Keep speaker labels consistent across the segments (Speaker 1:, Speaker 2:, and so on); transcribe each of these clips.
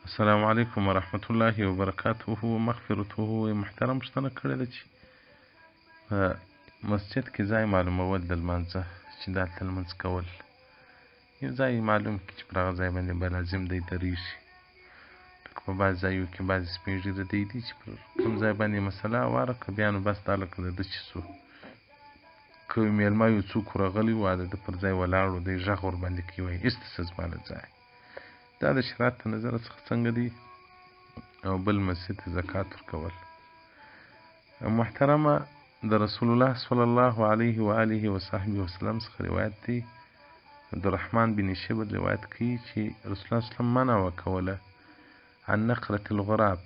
Speaker 1: السلام علیکم ورحمت الله وبرکاته ومغفرته. محترم پوښتنه کړې ده چې په مسجد کې ځای معلومول د لمانځه چې دلته لمونځ کول یو ځای معلوم کړي چې پر هغه ځای باندې به لازم دی درېږي. لکه په بعض ځایو کې بعضې سپین ږیري دی چې پر کوم ځای باندې مسله هواره کړه بیا نو بس دا لکه د ده چې څو که میلمه یو څوک راغلی و د ده پر ځای ولاړ و دی غږ ورباندې کوي وایي ایسته څه زما له ځای. دا د شریعت د نظره څخه څنګه دی؟ او بل مسجد ته زکات ورکول. محترمه د رسول الله صلی الله علیه و آله و صحبه وسلم څخه روایت دی. عبدالرحمن بن شبر روایت کوي چې رسول الله صلی الله علیه وسلم منع وکوله عن نقرة الغراب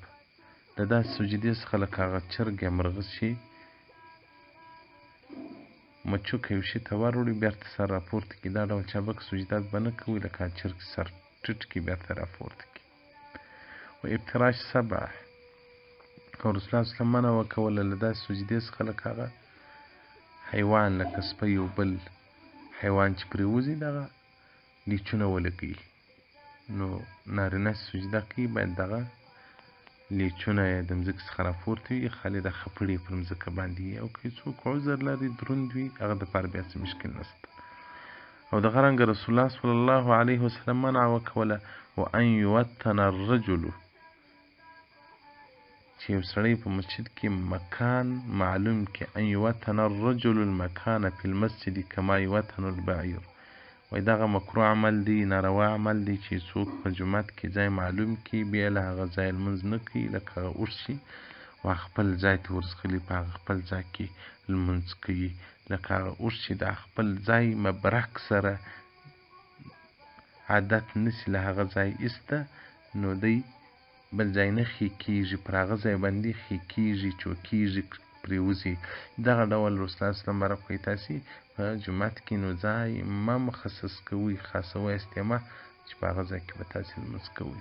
Speaker 1: د داسې سجدې څخه لکه هغه چرګ یا مرغه چې مچوک یو شي ته ور وړي بېرته سر راپورته کړي. دا ډول چابک سجدات به نه کوي لکه چرګ سر ټیټ کړي بېرته راپورته کړي. و ابتراش سبع او رسول الله صلی الله علیه وسلم منع وکوله له داسې سجدې څخه لکه هغه حیوان لکه سپی او بل حیوان چې پرې وځي دغه لیچونه ولګوي. نو نارینه سجده کوي باید دغه لیچونه یې د مځکې څخه راپورته وي خالي د خپړې پر مځکه باندې او که څوک عذر لري دروند وي هغه دپاره بیا څه مشکل نشته. او دغه رنګه رسول الله صلی الله علیه وسلم منع وکوله و ان یوطن الرجل چې یو سړی په مسجد کې مکان معلوم کې ان یوطن الرجل المکان فی المسجد کما یوطن البعیر. وایي دغه مکروه عمل دی ناروا عمل دی چې څوک په جومات کې ځای معلوم کړي بیا له هغه ځای لمونځ نه کوي لکه هغه اوښ شي و خپل ځای ته ورځغلي په هغه خپل ځای کې لمونځ کوي لکه هغه اوښ چې د خپل ځای مبرک سره عادت نسي له هغه ځای ایسته نو دی بل ځای نه ښې کېږي پر هغه ځای باندې ښې کېږي چوکېږي پرېوځي. دغه ډول رسول الله صلی الله علیه وسلم برابر کوي تاسې په جومات کې نو ځای مه مخصص کوئ خاصوئ استعمه چې په هغه ځای کې به تاسې لمونځ کوئ.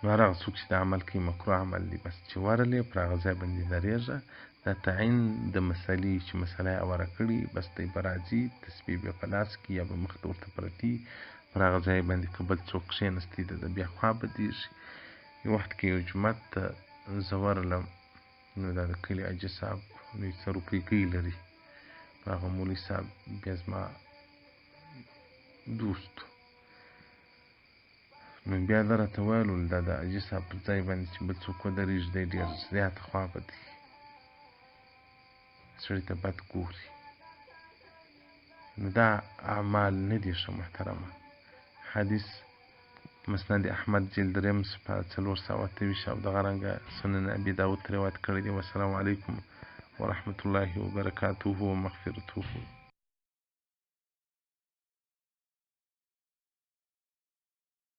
Speaker 1: نو هر هغه څوک چې دا عمل کوي مکروه عمل دی بس چې ورغلې پر هغه ځای باندې درېږه. دا تعین د مسلې چې مسله یې اواره کړي بس دی به راځي تسبیح به په لاس کې یا به مخ ته ورته پرتي پر هغه ځای باندې که بل څوک کښېنستی د ده بیا خوا بدېږي. یو وخت کې یو جومات ته زه ورغلم نو دا د کلي حاجي صاحب نو څه روپۍ لري نو هغه مولوي صاحب بیا زما دوست نو بیا ده راته ویل دا د حاجي صاحب پر ځای باندې چې بل څوک ودرېږي دی ډېر زیاته خوا بدي سړي ته بد ګوري. نو دا اعمال نه دي ښه محترمه. حدیث مسند احمد جلد درېیم صفحه 428 او دغه رنګه سنن ابي داود روایت کړی دی. والسلام علیکم ورحمة الله وبرکاته ومغفرته.